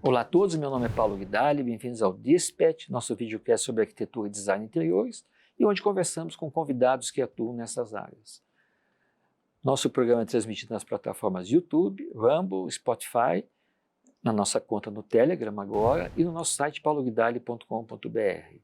Olá a todos, meu nome é Paulo Guidali, bem-vindos ao Dispatch, nosso videocast sobre arquitetura e design interiores, e onde conversamos com convidados que atuam nessas áreas. Nosso programa é transmitido nas plataformas YouTube, Rumble, Spotify, na nossa conta no Telegram agora e no nosso site pauloguidali.com.br.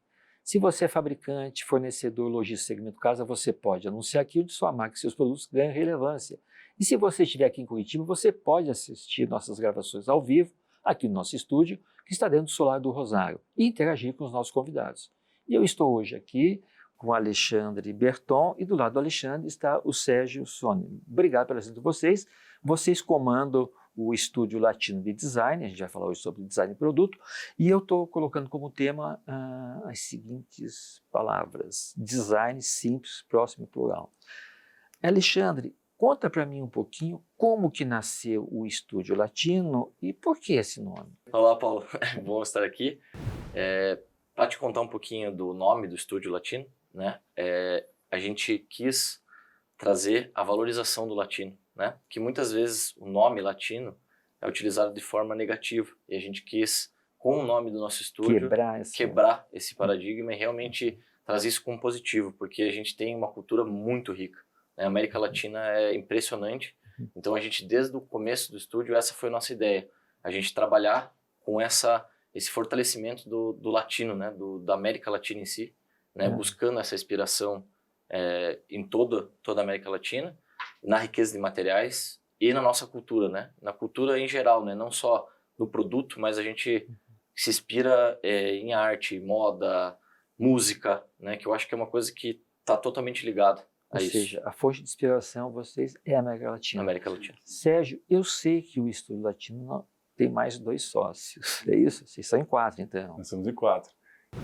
Se você é fabricante, fornecedor, lojista, segmento casa, você pode anunciar aqui onde sua marca e seus produtos ganham relevância. E se você estiver aqui em Curitiba, você pode assistir nossas gravações ao vivo, aqui no nosso estúdio, que está dentro do Solar do Rosário, e interagir com os nossos convidados. E eu estou hoje aqui com o Alexandre Berton, e do lado do Alexandre está o Sérgio Soni. Obrigado pela presença de vocês. Vocês comandam o Estúdio Latino de Design, a gente vai falar hoje sobre design e produto, e eu estou colocando como tema as seguintes palavras: design simples, próximo e plural. Alexandre, conta para mim um pouquinho como que nasceu o Estúdio Latino e por que esse nome? Olá, Paulo. Bom estar aqui. Para te contar um pouquinho do nome do Estúdio Latino, né? A gente quis trazer a valorização do latino, né? Que muitas vezes o nome latino é utilizado de forma negativa e a gente quis, com o nome do nosso estúdio, quebrar esse paradigma e realmente trazer isso como positivo, porque a gente tem uma cultura muito rica. A América Latina é impressionante, então a gente, desde o começo do estúdio, essa foi a nossa ideia, a gente trabalhar com esse fortalecimento do latino, né, da América Latina em si, né, buscando essa inspiração em toda a América Latina, na riqueza de materiais e na nossa cultura, né, na cultura em geral, né, não só no produto, mas a gente se inspira em arte, moda, música, né, que eu acho que é uma coisa que está totalmente ligada. Ou seja, a fonte de inspiração vocês é a América Latina. América Latina. Sérgio, eu sei que o Estúdio Latino tem mais 2 sócios, é isso? Vocês são em 4, então. Nós somos em 4.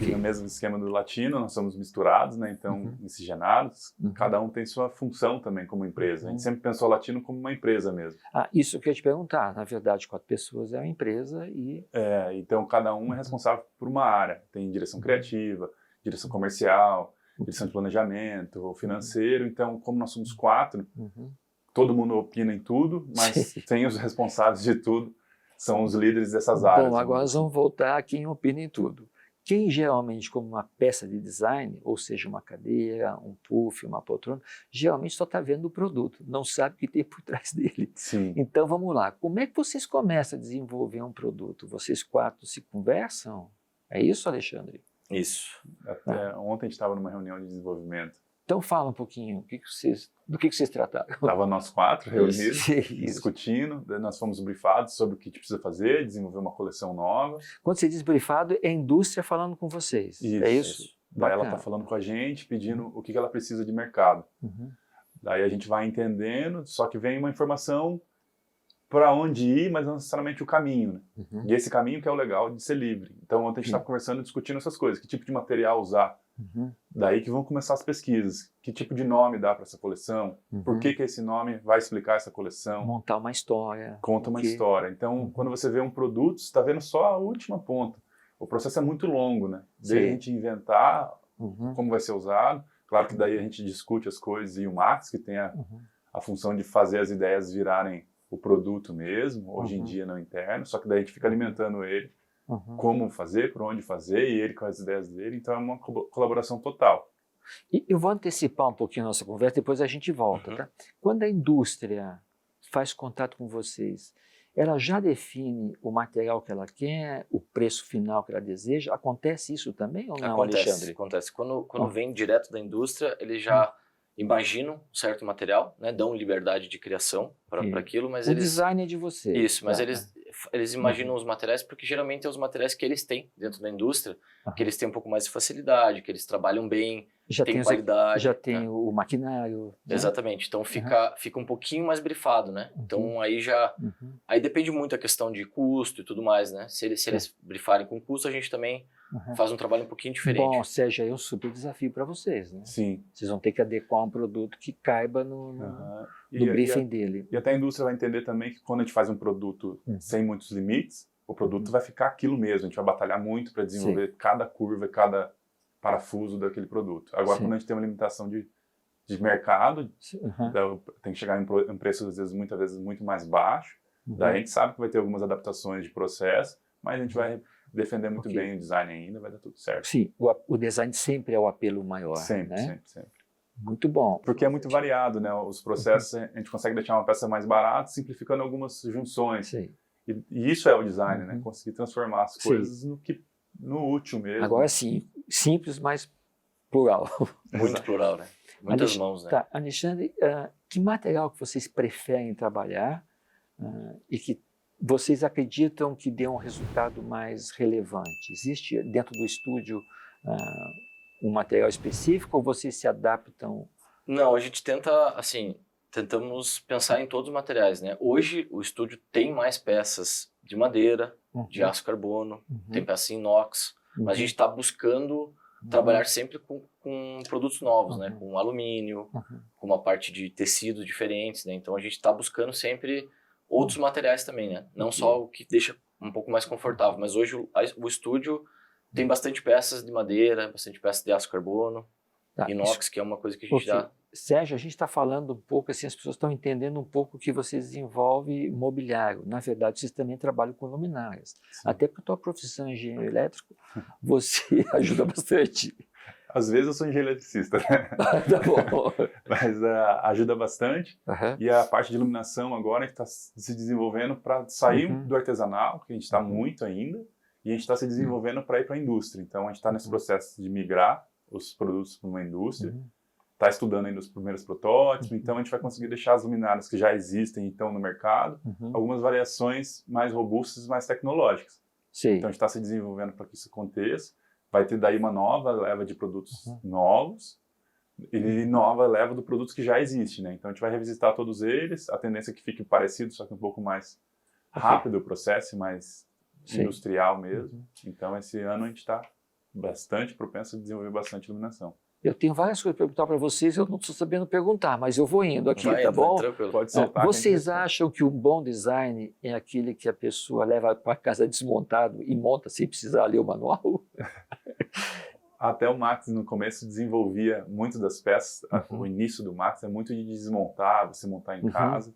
E no mesmo esquema do latino, nós somos misturados, né? Então, miscigenados. Cada um tem sua função também como empresa. A gente sempre pensou o latino como uma empresa mesmo. Isso que eu ia te perguntar. Na verdade, 4 pessoas é uma empresa e... então cada um é responsável por uma área. Tem direção criativa, direção comercial, direção de planejamento, financeiro. Então, como nós somos 4, todo mundo opina em tudo, mas tem os responsáveis de tudo, são os líderes dessas áreas. Bom, agora nós vamos voltar a quem opina em tudo. Quem geralmente, como uma peça de design, ou seja, uma cadeira, um puff, uma poltrona, geralmente só está vendo o produto, não sabe o que tem por trás dele. Sim. Então, vamos lá. Como é que vocês começam a desenvolver um produto? Vocês 4 se conversam? É isso, Alexandre? Isso. Até ontem a gente estava numa reunião de desenvolvimento. Então fala um pouquinho, do que vocês trataram? Estava nós 4 reunidos, Isso. discutindo, nós fomos briefados sobre o que a gente precisa fazer, desenvolver uma coleção nova. Quando você diz briefado, é a indústria falando com vocês, isso, é isso? Daí ela está falando com a gente, pedindo o que ela precisa de mercado. Daí a gente vai entendendo, só que vem uma informação para onde ir, mas não necessariamente o caminho, né? E esse caminho que é o legal de ser livre. Então ontem a gente estava conversando, discutindo essas coisas, que tipo de material usar. Daí que vão começar as pesquisas. Que tipo de nome dá para essa coleção? Por que esse nome vai explicar essa coleção? Montar uma história. Conta uma história. Então, quando você vê um produto, você está vendo só a última ponta. O processo é muito longo, né? Desde a gente inventar como vai ser usado. Claro que daí a gente discute as coisas e o Max, que tem a função de fazer as ideias virarem o produto mesmo, hoje em dia não interno, só que daí a gente fica alimentando ele. Como fazer, por onde fazer, e ele com as ideias dele, então é uma colaboração total. E eu vou antecipar um pouquinho a nossa conversa, depois a gente volta, tá? Quando a indústria faz contato com vocês, ela já define o material que ela quer, o preço final que ela deseja? Acontece isso também ou não, Alexandre? Acontece. Quando vem direto da indústria, eles já imaginam um certo material, né, dão liberdade de criação para aquilo, mas o design é de vocês. Isso, mas eles imaginam os materiais porque geralmente é os materiais que eles têm dentro da indústria, que eles têm um pouco mais de facilidade, que eles trabalham bem, tem qualidade. Já tem o maquinário. Né? Exatamente, então fica um pouquinho mais brifado, né? Então aí já... Aí depende muito a questão de custo e tudo mais, né? Se eles brifarem com custo, a gente também faz um trabalho um pouquinho diferente. Bom, ou seja, é um super desafio para vocês, né? Sim. Vocês vão ter que adequar um produto que caiba no briefing dele. E até a indústria vai entender também que quando a gente faz um produto sem muitos limites, o produto vai ficar aquilo mesmo. A gente vai batalhar muito para desenvolver cada curva, cada parafuso daquele produto. Agora, quando a gente tem uma limitação de mercado, tem que chegar em um preço, muitas vezes, muito mais baixo. Daí a gente sabe que vai ter algumas adaptações de processo, mas a gente vai defender muito bem o design ainda, vai dar tudo certo. Sim, o design sempre é o apelo maior, Sempre, né? sempre. Muito bom. Porque é muito variado, né? Os processos, a gente consegue deixar uma peça mais barata, simplificando algumas junções. Sim. E isso é o design, né? Conseguir transformar as coisas no útil mesmo. Agora sim, simples, mas plural. Muito plural, né? Muitas mãos, né? Tá, Alexandre, que material que vocês preferem trabalhar e que vocês acreditam que dê um resultado mais relevante? Existe dentro do estúdio um material específico ou vocês se adaptam? Não, a gente tenta, assim, tentamos pensar em todos os materiais, né? Hoje o estúdio tem mais peças de madeira, de aço carbono, tem peças em inox, mas a gente está buscando trabalhar sempre com produtos novos, né? Com alumínio, com uma parte de tecidos diferentes, né? Então a gente está buscando sempre outros materiais também, né? Não só o que deixa um pouco mais confortável, mas hoje o estúdio tem bastante peças de madeira, bastante peças de aço carbono, inox, que é uma coisa que a gente já... Sérgio, a gente está falando um pouco, assim, as pessoas estão entendendo um pouco que vocês desenvolvem mobiliário. Na verdade, vocês também trabalham com luminárias. Sim. Até porque a tua profissão é engenheiro elétrico, você ajuda bastante. Às vezes eu sou engenheiro eletricista, né? Tá bom. Mas ajuda bastante. E a parte de iluminação agora está se desenvolvendo para sair do artesanal, que a gente está muito ainda, e a gente está se desenvolvendo para ir para a indústria. Então a gente está nesse processo de migrar os produtos para uma indústria. Está estudando ainda os primeiros protótipos, então a gente vai conseguir deixar as luminárias que já existem então no mercado, algumas variações mais robustas, mais tecnológicas. Sim. Então a gente está se desenvolvendo para que isso aconteça. Vai ter daí uma nova leva de produtos novos e nova leva de produtos que já existem, né? Então a gente vai revisitar todos eles, a tendência é que fique parecido, só que um pouco mais rápido o processo, mais industrial mesmo. Então esse ano a gente está bastante propenso a desenvolver bastante iluminação. Eu tenho várias coisas para perguntar para vocês, eu não estou sabendo perguntar, mas eu vou indo aqui, tá bom? Tranquilo. Pode soltar. Vocês acham que um bom design é aquele que a pessoa leva para casa desmontado e monta sem precisar ler o manual? Até o Max, no começo, desenvolvia muito das peças. O início do Max é muito de desmontar, você montar em casa.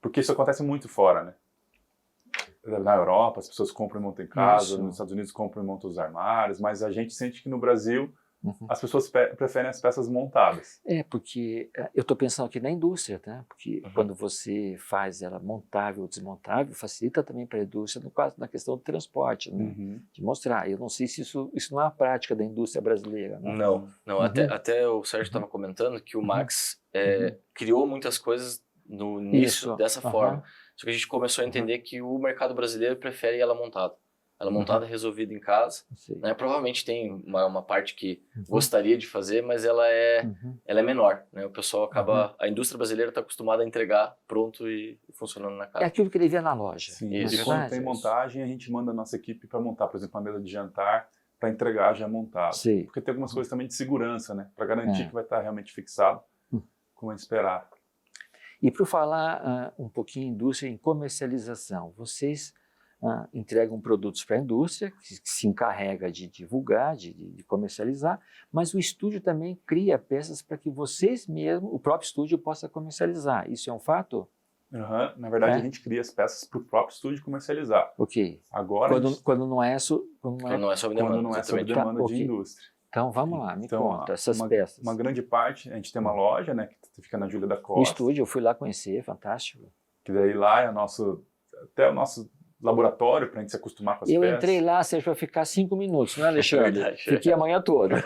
Porque isso acontece muito fora, né? Na Europa, as pessoas compram e montam em casa, nos Estados Unidos compram e montam os armários, mas a gente sente que no Brasil as pessoas preferem as peças montadas. Porque eu estou pensando aqui na indústria, tá? Porque quando você faz ela montável ou desmontável, facilita também para a indústria, no caso, na questão do transporte, né? De mostrar. Eu não sei se isso não é a prática da indústria brasileira. Né? Não. Até o Sérgio estava comentando que o Max criou muitas coisas no início dessa forma. Só que a gente começou a entender que o mercado brasileiro prefere ela montada. Ela montada, resolvida em casa. Né? Provavelmente tem uma parte que gostaria de fazer, mas ela é menor. Né? O pessoal acaba... A indústria brasileira está acostumada a entregar pronto e funcionando na casa. É aquilo que ele vê na loja. Sim, e quando tem montagem, a gente manda a nossa equipe para montar, por exemplo, uma mesa de jantar, para entregar já montado. Porque tem algumas coisas também de segurança, né? Para garantir que vai estar realmente fixado, como a gente esperar. E para falar um pouquinho indústria em comercialização, vocês... entregam produtos para a indústria, que se encarrega de divulgar, de comercializar, mas o estúdio também cria peças para que vocês mesmos, o próprio estúdio, possa comercializar. Isso é um fato? Na verdade, a gente cria as peças para o próprio estúdio comercializar. Agora, quando não é sob demanda de indústria. Então, vamos lá, me conta essas peças. Uma grande parte, a gente tem uma loja, né, que fica na Júlia da Costa. O estúdio, eu fui lá conhecer, fantástico. Que daí lá é até o nosso laboratório para a gente se acostumar com as peças. Eu entrei lá, Sérgio, para ficar 5 minutos, não é, Alexandre? Fiquei a manhã toda.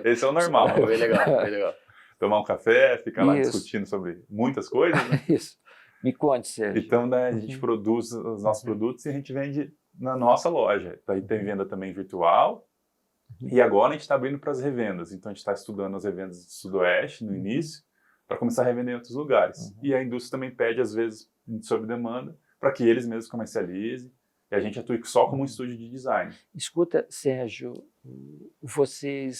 Esse é o normal. Bem legal. Tomar um café, ficar lá discutindo sobre muitas coisas. Né? Isso. Me conte, Sérgio. Então, né, a gente produz os nossos produtos e a gente vende na nossa loja. Daí tem venda também virtual. E agora a gente está abrindo para as revendas. Então, a gente está estudando as revendas do Sudoeste no início, para começar a revender em outros lugares. E a indústria também pede, às vezes, sob demanda, para que eles mesmos comercializem, e a gente atue só como um estúdio de design. Escuta, Sérgio, você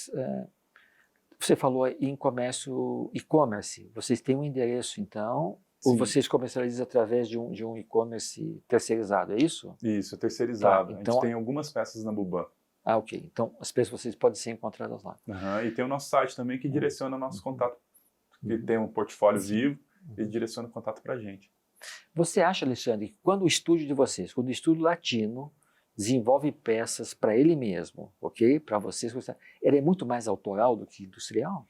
falou em comércio e-commerce, vocês têm um endereço, então, ou vocês comercializam através de um e-commerce terceirizado, é isso? Isso, é terceirizado. Então, a gente tem algumas peças na Buban. Ok. Então, as peças vocês podem ser encontradas lá. E tem o nosso site também que direciona nosso contato, que tem um portfólio vivo e direciona o contato para a gente. Você acha, Alexandre, que quando o estúdio de vocês, quando o estúdio latino, desenvolve peças para ele mesmo, ok? Para vocês, ele é muito mais autoral do que industrial?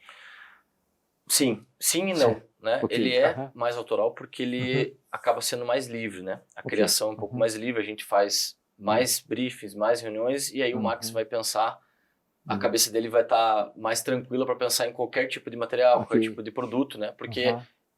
Sim e não, né? Okay. Ele é mais autoral porque ele acaba sendo mais livre, né? A criação é um pouco mais livre, a gente faz mais briefings, mais reuniões, e aí o Max vai pensar, a cabeça dele vai estar mais tranquila para pensar em qualquer tipo de material, qualquer tipo de produto, né? Porque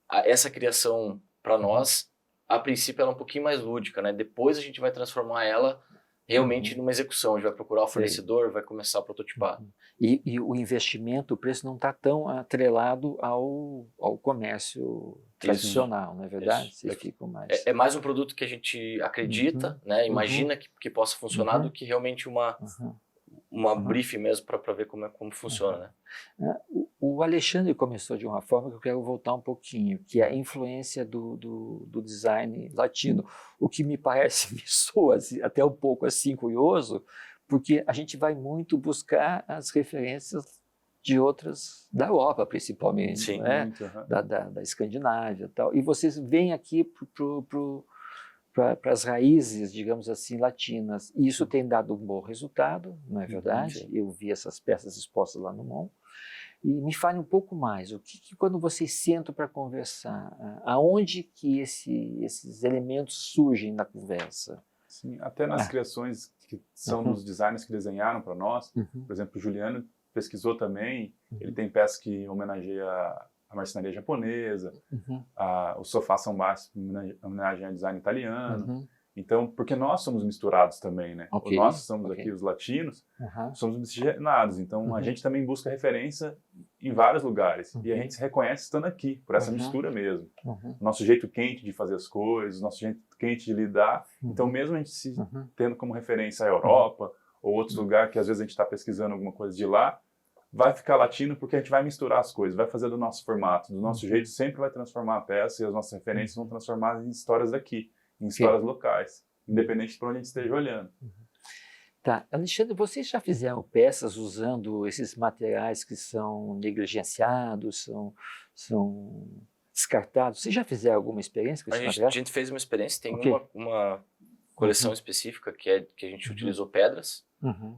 essa criação, para nós, a princípio ela é um pouquinho mais lúdica, né? Depois a gente vai transformar ela realmente numa execução, a gente vai procurar o fornecedor, vai começar a prototipar. E o investimento, o preço não está tão atrelado ao comércio tradicional, não é verdade? Vocês ficam mais... É mais um produto que a gente acredita, né? Imagina que possa funcionar do que realmente uma briefing mesmo para ver como funciona, né? O Alexandre começou de uma forma que eu quero voltar um pouquinho, que é a influência do design latino, o que me parece, me soa até um pouco assim curioso, porque a gente vai muito buscar as referências de outras, da Europa principalmente, Sim, né? Muito, da Escandinávia e tal, e vocês vêm aqui para as raízes, digamos assim, latinas. E isso tem dado um bom resultado, não é verdade? Eu vi essas peças expostas lá no MON. E me fale um pouco mais, quando vocês sentam para conversar, aonde que esses elementos surgem na conversa? Sim, até nas criações que são dos designers que desenharam para nós, por exemplo, o Juliano pesquisou também, ele tem peças que homenageiam a marcenaria japonesa, os sofás são baixos em homenagem ao design italiano. Então, porque nós somos misturados também, né? Nós somos aqui os latinos, somos miscigenados. Então, a gente também busca referência em vários lugares. E a gente se reconhece estando aqui, por essa mistura mesmo. Nosso jeito quente de fazer as coisas, nosso jeito quente de lidar. Então, mesmo a gente se tendo como referência a Europa ou outros lugares que às vezes a gente está pesquisando alguma coisa de lá, vai ficar latino porque a gente vai misturar as coisas, vai fazer do nosso formato, do nosso jeito, sempre vai transformar a peça e as nossas referências vão transformar em histórias daqui, em histórias locais, independente de para onde a gente esteja olhando. Tá, Alexandre, vocês já fizeram peças usando esses materiais que são negligenciados, são descartados? Vocês já fizeram alguma experiência com esse material? A gente fez uma experiência, tem uma coleção específica que a gente utilizou pedras,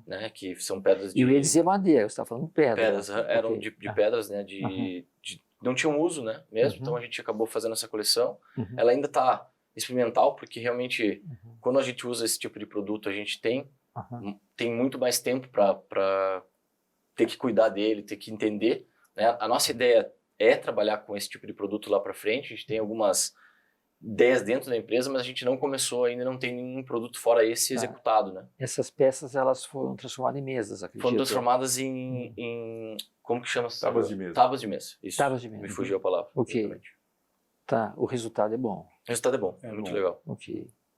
né, que são pedras de... Eu ia dizer madeira, você está falando pedra. Pedras, eram de pedras, né, não tinham uso, né, mesmo, então a gente acabou fazendo essa coleção. Ela ainda está experimental, porque realmente, quando a gente usa esse tipo de produto, a gente tem muito mais tempo para ter que cuidar dele, ter que entender, né. A nossa ideia é trabalhar com esse tipo de produto lá para frente, a gente tem algumas ideias dentro da empresa, mas a gente não começou ainda, não tem nenhum produto fora esse executado, né. Essas peças, elas foram transformadas em mesas, acredito. Foram transformadas em como que chama? Tábuas de mesa. Tábuas de mesa, isso. Tábuas de mesa. Me fugiu a palavra. Exatamente. Tá, o resultado é bom. O resultado é bom, é muito legal.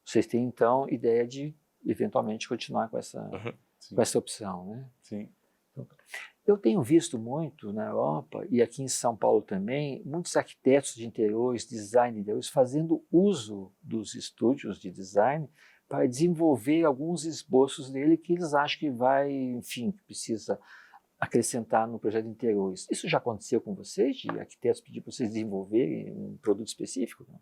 Vocês têm, então, ideia de, eventualmente, continuar com essa opção, né? Sim. Eu tenho visto muito na Europa, e aqui em São Paulo também, muitos arquitetos de interiores, design de interiores, fazendo uso dos estúdios de design para desenvolver alguns esboços dele que eles acham que vai, enfim, que precisa acrescentar no projeto de interiores. Isso já aconteceu com vocês, de arquitetos pedir para vocês desenvolverem um produto específico? Não?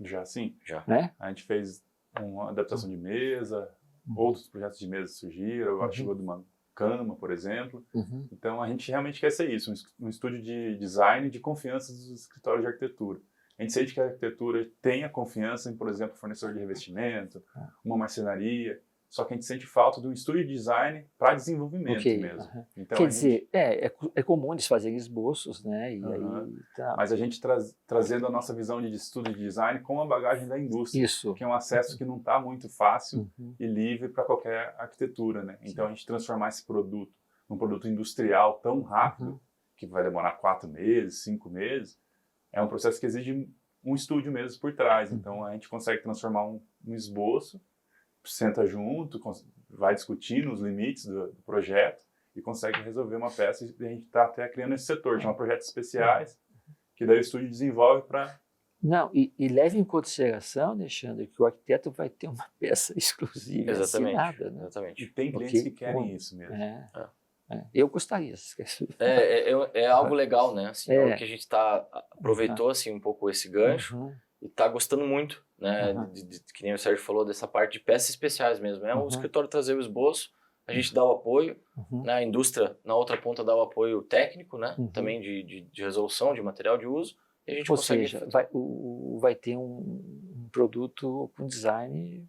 Já sim. Já. Né? A gente fez uma adaptação de mesa, outros projetos de mesa surgiram, agora chegou de uma cama, por exemplo. Então a gente realmente quer ser isso, um estúdio de design de confiança dos escritórios de arquitetura. A gente sente que a arquitetura tenha confiança em, por exemplo, fornecedor de revestimento, uma marcenaria, só que a gente sente falta de um estúdio de design para desenvolvimento mesmo. Então, quer dizer, é comum eles fazerem esboços, né? E aí, tá. Mas a gente trazendo a nossa visão de estudo de design com a bagagem da indústria, que é um acesso que não está muito fácil e livre para qualquer arquitetura, né? Então a gente transformar esse produto num produto industrial tão rápido, que vai demorar 4 meses, 5 meses, é um processo que exige um estúdio mesmo por trás. Então a gente consegue transformar um esboço, senta junto, vai discutindo os limites do projeto e consegue resolver uma peça, e a gente está até criando esse setor, chama projetos especiais, que daí o estúdio desenvolve para... Não, e leve em consideração, Alexandre, que o arquiteto vai ter uma peça exclusiva assinada. Né? Exatamente. E tem clientes que querem isso mesmo. Eu gostaria. É algo legal, né? Assim, algo que a gente aproveitou assim, um pouco esse gancho e está gostando muito, né? Que nem o Sérgio falou, dessa parte de peças especiais mesmo. É o escritório trazer o esboço, a gente dá o apoio, né? A indústria na outra ponta dá o apoio técnico, né? Também de resolução de material de uso, e a gente Ou consegue... seja, vai ter um produto com design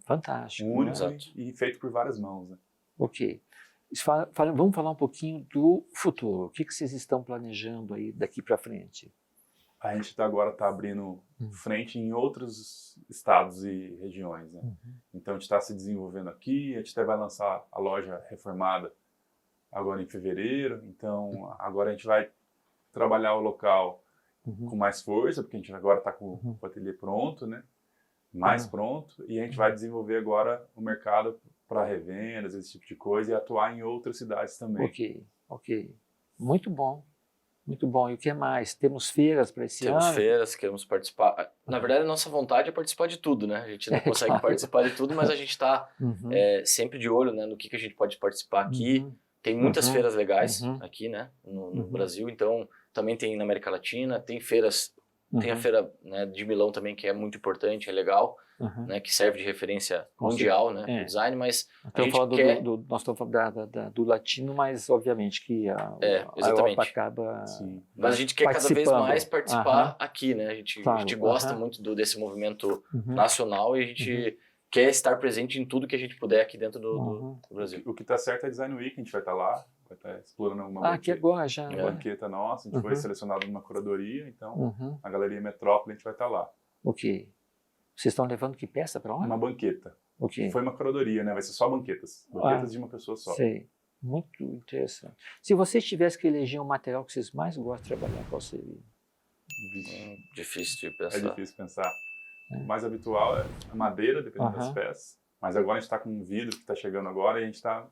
fantástico. Único, né? e feito por várias mãos. Né? Ok. Vamos falar um pouquinho do futuro. O que vocês estão planejando aí daqui para frente? A gente agora está abrindo frente em outros estados e regiões. Né? Então a gente está se desenvolvendo aqui, a gente até vai lançar a loja reformada agora em fevereiro. Então agora a gente vai trabalhar o local com mais força, porque a gente agora está com o ateliê pronto, né? Mais pronto, e a gente vai desenvolver agora o mercado para revendas, esse tipo de coisa, e atuar em outras cidades também. Ok. Muito bom. Muito bom. E o que mais? Temos feiras para esse ano? Temos feiras, queremos participar. Na verdade, a nossa vontade é participar de tudo, né? A gente não consegue participar de tudo, mas a gente está sempre de olho, né, no que a gente pode participar aqui. Tem muitas feiras legais aqui, né, no Brasil. Então, também tem na América Latina, tem feiras, tem a feira, né, de Milão também, que é muito importante, é legal, né, que serve de referência mundial, né, para o design, mas a gente quer... Nós estamos falando do latino, mas obviamente que a Europa acaba Mas a gente quer cada vez mais participar aqui, né, a gente gosta muito desse movimento nacional e a gente quer estar presente em tudo que a gente puder aqui dentro do Brasil. O que está certo é Design Week, a gente vai estar lá, vai estar explorando uma aqui agora já. banqueta nossa, a gente foi selecionado numa curadoria, então a Galeria Metrópole a gente vai estar lá. Ok. Vocês estão levando que peça para lá? Uma banqueta. Ok. Foi uma curadoria, né? Vai ser só banquetas. Banquetas de uma pessoa só. Sei. Muito interessante. Se vocês tivessem que eleger um material que vocês mais gostam de trabalhar, qual seria? Difícil de pensar. É difícil pensar. O mais habitual é a madeira, dependendo das peças. Mas agora a gente está com um vidro que está chegando agora e a gente está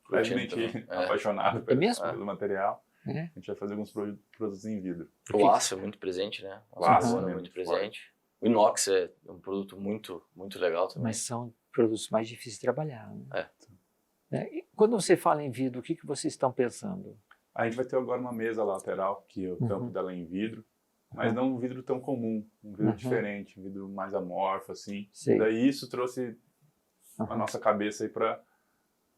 levemente apaixonado pelo material. A gente vai fazer alguns produtos em vidro. O aço é muito presente, né? O aço é muito presente. O inox é um produto muito, muito legal também. Mas são produtos mais difíceis de trabalhar. Né? E quando você fala em vidro, o que vocês estão pensando? A gente vai ter agora uma mesa lateral, que o tampo dela é em vidro, mas não um vidro tão comum, um vidro diferente, um vidro mais amorfo, assim. E daí isso trouxe a nossa cabeça aí para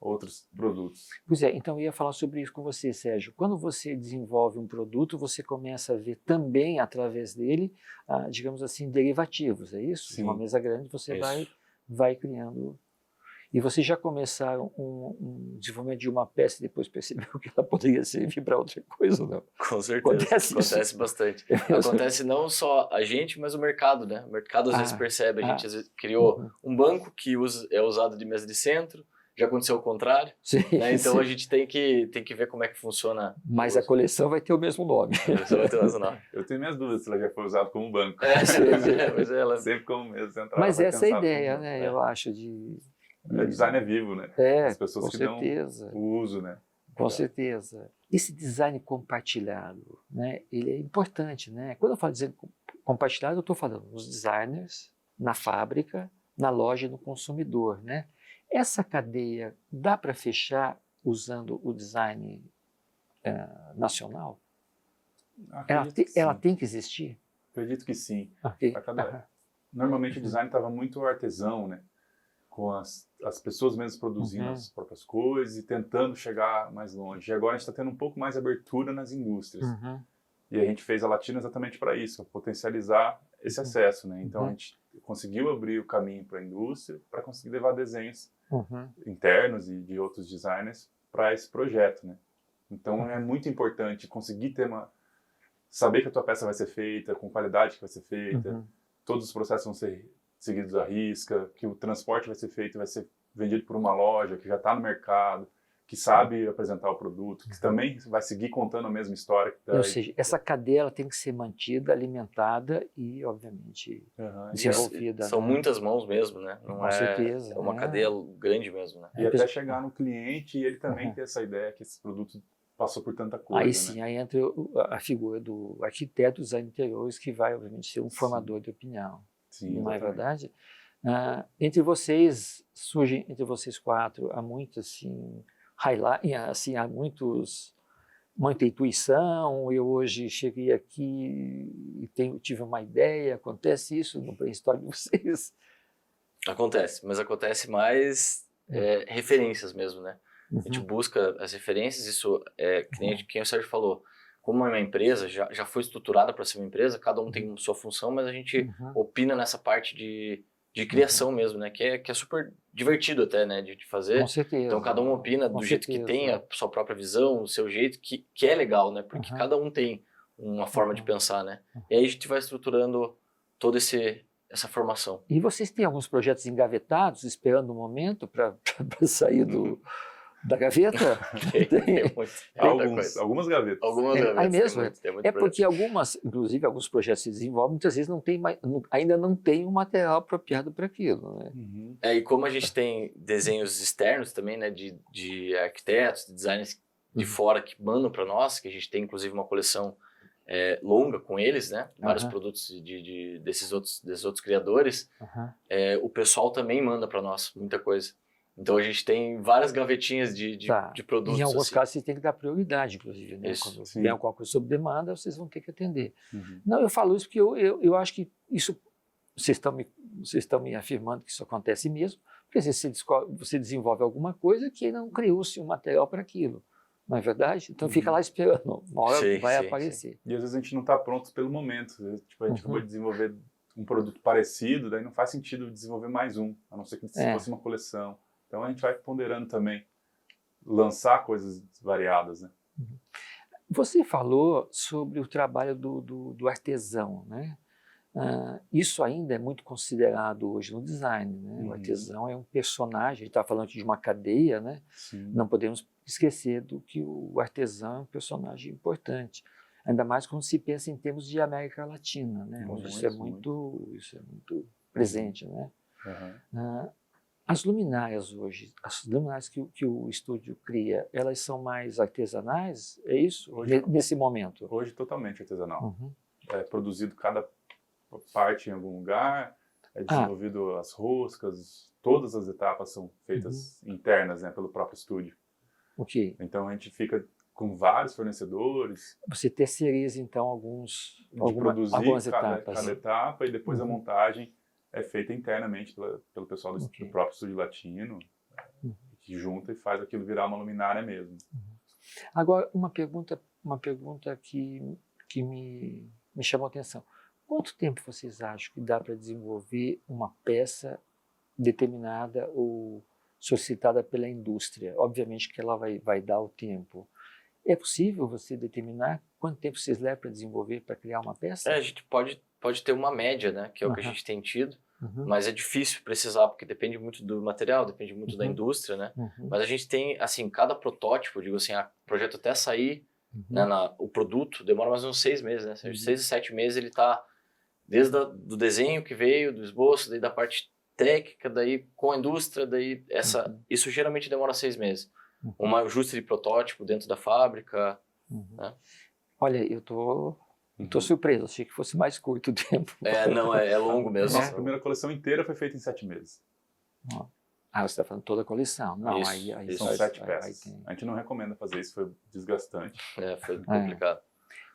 outros produtos. Pois é, então eu ia falar sobre isso com você, Sérgio. Quando você desenvolve um produto, você começa a ver também, através dele, digamos assim, derivativos, é isso? Sim. Uma mesa grande, você vai criando. E vocês já começaram um desenvolvimento de uma peça e depois percebeu que ela poderia servir para outra coisa, não? Com certeza, acontece bastante. Acontece não só a gente, mas o mercado, né? O mercado às vezes percebe. A gente às vezes criou um banco que é usado de mesa de centro, já aconteceu o contrário, né? Então a gente tem que ver como é que funciona. Mas a coleção vai ter o mesmo nome. Eu tenho minhas dúvidas se ela já foi usada como banco. Mas ela... Sempre como mesa central. Mas essa é a ideia, né? Eu acho O design é vivo, né? As pessoas que dão o uso, né? Com certeza. Esse design compartilhado, né? Ele é importante, né? Quando eu falo design compartilhado, eu estou falando nos designers, na fábrica, na loja e no consumidor, né? Essa cadeia dá para fechar usando o design nacional? Ela tem que existir? Acredito que sim. Okay. Normalmente o design estava muito artesão, né? Com as pessoas mesmo produzindo as próprias coisas e tentando chegar mais longe. E agora a gente está tendo um pouco mais abertura nas indústrias. E a gente fez a Latina exatamente para isso, para potencializar esse acesso, né? Então a gente conseguiu abrir o caminho para a indústria para conseguir levar desenhos internos e de outros designers para esse projeto, né? Então é muito importante conseguir saber que a tua peça vai ser feita, com qualidade que vai ser feita, todos os processos vão ser seguidos à risca, que o transporte vai ser feito, vai ser vendido por uma loja que já está no mercado, que sabe apresentar o produto, que também vai seguir contando a mesma história. Ou seja, essa cadeia ela tem que ser mantida, alimentada e, obviamente, desenvolvida. São muitas mãos mesmo, né? Não Com certeza. É uma cadeia grande mesmo, né? E até chegar no cliente e ele também ter essa ideia que esse produto passou por tanta coisa. Aí sim, aí entra a figura do arquiteto dos interiores, que vai, obviamente, ser um formador de opinião. Sim, não é verdade? Entre vocês, surgem entre vocês quatro, há muito assim, há muitos muita intuição, eu hoje cheguei aqui e tive uma ideia, acontece isso no brainstorm de vocês? Acontece, mas acontece mais referências mesmo, né? A gente busca as referências, isso é que nem quem o Sérgio falou. Como é uma empresa, já foi estruturada para ser uma empresa, cada um tem sua função, mas a gente opina nessa parte de criação mesmo, né? Que é super divertido até, né? De fazer. Com certeza. Então cada um opina do jeito que tem, a sua própria visão, o seu jeito, que é legal, né? Porque cada um tem uma forma de pensar, né? E aí a gente vai estruturando toda essa formação. E vocês têm alguns projetos engavetados, esperando o momento para sair da gaveta? Algumas gavetas. Algumas gavetas. Aí mesmo. Tem muito porque inclusive alguns projetos se desenvolvem, muitas vezes ainda não tem um material apropriado para aquilo. Né? E como a gente tem desenhos externos também, né, de arquitetos, de designers de fora que mandam para nós, que a gente tem inclusive uma coleção longa com eles, né, vários produtos desses outros criadores, o pessoal também manda para nós muita coisa. Então a gente tem várias gavetinhas de produtos. Em alguns assim. casos vocês têm que dar prioridade, inclusive, né? Isso, quando vem alguma coisa sob demanda, vocês vão ter que atender. Não, eu falo isso porque eu acho que isso, vocês estão me afirmando que isso acontece mesmo, porque às vezes você desenvolve alguma coisa que não criou-se um material para aquilo. Não é verdade? Então fica lá esperando, uma hora vai aparecer. Sim. E às vezes a gente não está pronto pelo momento. Tipo, a gente acabou de desenvolver um produto parecido, daí não faz sentido desenvolver mais um, a não ser que fosse uma coleção. Então a gente vai ponderando também, lançar coisas variadas, né? Você falou sobre o trabalho do artesão, né? Isso ainda é muito considerado hoje no design, né? O artesão é um personagem, a gente está falando de uma cadeia, né? Não podemos esquecer do que o artesão é um personagem importante. Ainda mais quando se pensa em termos de América Latina, né? Onde isso é muito presente, né? As luminárias hoje, as luminárias que o estúdio cria, elas são mais artesanais? É isso? Hoje, nesse momento? Hoje totalmente artesanal. É produzido cada parte em algum lugar, é desenvolvido as roscas, todas as etapas são feitas internas, né, pelo próprio estúdio. Então a gente fica com vários fornecedores. Você terceiriza então algumas etapas. Cada etapa e depois a montagem é feita internamente pelo pessoal do próprio Estúdio Latino, que junta e faz aquilo virar uma luminária mesmo. Agora, uma pergunta que me chamou a atenção. Quanto tempo vocês acham que dá para desenvolver uma peça determinada ou solicitada pela indústria? Obviamente que ela vai dar o tempo. É possível você determinar quanto tempo vocês levam para desenvolver, para criar uma peça? A gente pode ter uma média, né, que é o que a gente tem tido, mas é difícil precisar, porque depende muito do material, depende muito da indústria, né? Mas a gente tem, assim, cada protótipo, digo assim, o projeto até sair, né, o produto demora mais uns 6 meses, né? 6 a 7 meses ele está desde do desenho que veio, do esboço, daí da parte técnica, daí com a indústria, daí isso geralmente demora 6 meses. Um ajuste de protótipo dentro da fábrica, né? Olha, eu tô surpreso, achei que fosse mais curto o tempo. Não, é longo mesmo. Nossa primeira coleção inteira foi feita em 7 meses. Você está falando toda a coleção. Não, aí são 7 peças. A gente não recomenda fazer isso, foi desgastante. Foi complicado.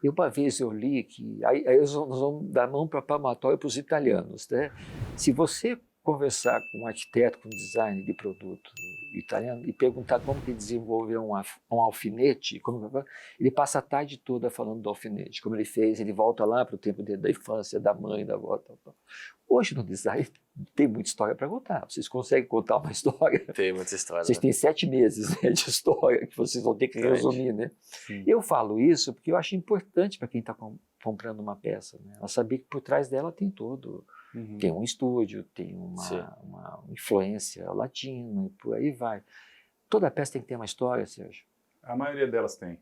E uma vez eu li que, aí nós vamos dar mão para palmatória para os italianos, né? Se você conversar com um arquiteto, com um designer de produto italiano e perguntar como que desenvolveu um alfinete, ele passa a tarde toda falando do alfinete, como ele fez, ele volta lá para o tempo da infância, da mãe, da avó, tal. Hoje no design tem muita história para contar, vocês conseguem contar uma história? Tem muita história. Vocês têm 7 meses, né, de história que vocês vão ter que resumir, né? Eu falo isso porque eu acho importante para quem está comprando uma peça, né? Ela saber que por trás dela tem todo... Tem um estúdio, tem uma influência latina e por aí vai. Toda peça tem que ter uma história, Sérgio. A maioria delas tem.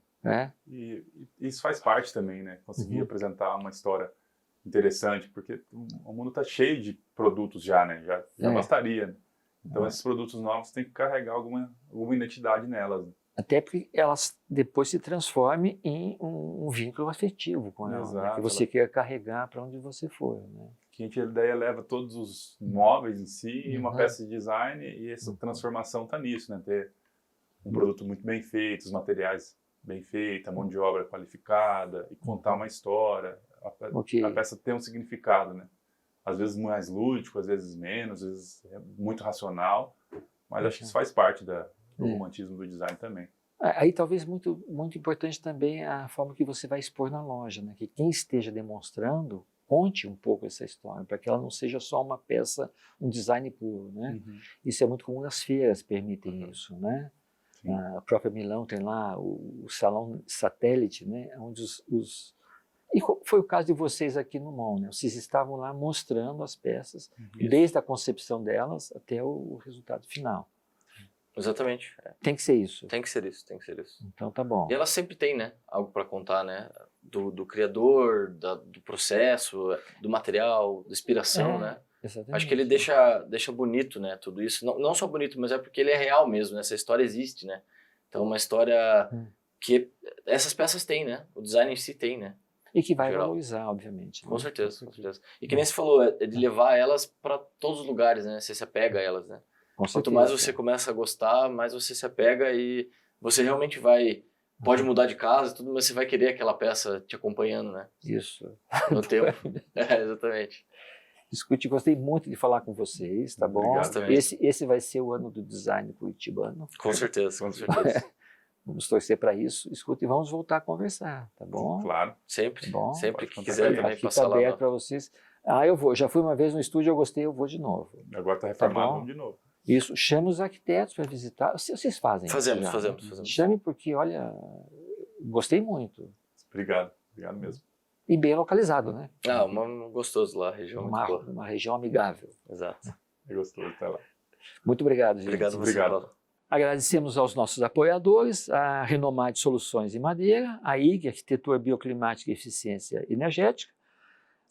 E isso faz parte também, né? Conseguir apresentar uma história interessante, porque o mundo está cheio de produtos já, né? Já bastaria. Né? Então esses produtos novos têm que carregar alguma identidade nelas. Até porque elas depois se transformem em um vínculo afetivo com ela, né? Que você quer carregar para onde você for, né? Que a gente daí leva todos os móveis em si e uma peça de design, e essa transformação está nisso, né? Ter um produto muito bem feito, os materiais bem feita, mão de obra qualificada e contar uma história. A peça tem um significado, né? Às vezes mais lúdico, às vezes menos, às vezes é muito racional, mas acho que isso faz parte do romantismo do design também. Aí talvez muito importante também a forma que você vai expor na loja, né? Que quem esteja demonstrando conte um pouco essa história, para que ela não seja só uma peça, um design puro, né? Isso é muito comum nas feiras, permitem isso, né? A própria Milão tem lá o salão satélite, né? Onde E foi o caso de vocês aqui no MON, né? Vocês estavam lá mostrando as peças, desde a concepção delas até o resultado final. Exatamente. Tem que ser isso. Tem que ser isso, tem que ser isso. Então tá bom. E ela sempre tem, né? Algo para contar, né? Do criador, do processo, do material, da inspiração, né? Exatamente. Acho que ele deixa bonito, né? Tudo isso. Não só bonito, mas é porque ele é real mesmo, né? Essa história existe, né? Então, uma história que essas peças têm, né? O design em si tem, né? E que vai valorizar, obviamente. Com certeza, com certeza. E que nem você falou, é de levar elas para todos os lugares, né? Você se apega a elas, né? Quanto mais você começa a gostar, mais você se apega e você realmente pode mudar de casa, tudo, mas você vai querer aquela peça te acompanhando, né? Isso. No tempo. Exatamente. Escute, gostei muito de falar com vocês, tá bom? Obrigado, esse vai ser o ano do design curitibano. Com certeza, com certeza. Vamos torcer para isso. Escute, e vamos voltar a conversar, tá bom? Claro. Sempre. Tá bom? Sempre que quiser também aqui passar tá lá. aberto para vocês. Eu vou. Já fui uma vez no estúdio, eu gostei, eu vou de novo. Agora está reformado, bom? vamos de novo. Isso. Chame os arquitetos para visitar. Vocês fazem isso já, né? Fazemos. Chame porque, olha, gostei muito. Obrigado mesmo. E bem localizado, né? Gostoso lá, a região muito boa. Uma região amigável. Exato. É gostoso estar lá. Muito obrigado, gente. Obrigado a você, Paulo. Agradecemos aos nossos apoiadores, a Renomar de Soluções em Madeira, a IG, Arquitetura Bioclimática e Eficiência Energética.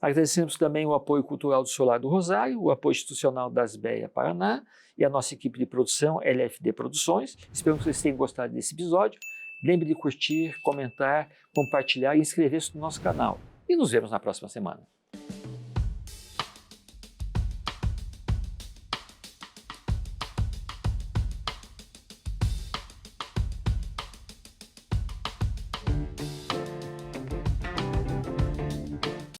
Agradecemos também o apoio cultural do Solar do Rosário, o apoio institucional da Asbeia Paraná e a nossa equipe de produção, LFD Produções. Espero que vocês tenham gostado desse episódio. Lembre de curtir, comentar, compartilhar e inscrever-se no nosso canal. E nos vemos na próxima semana.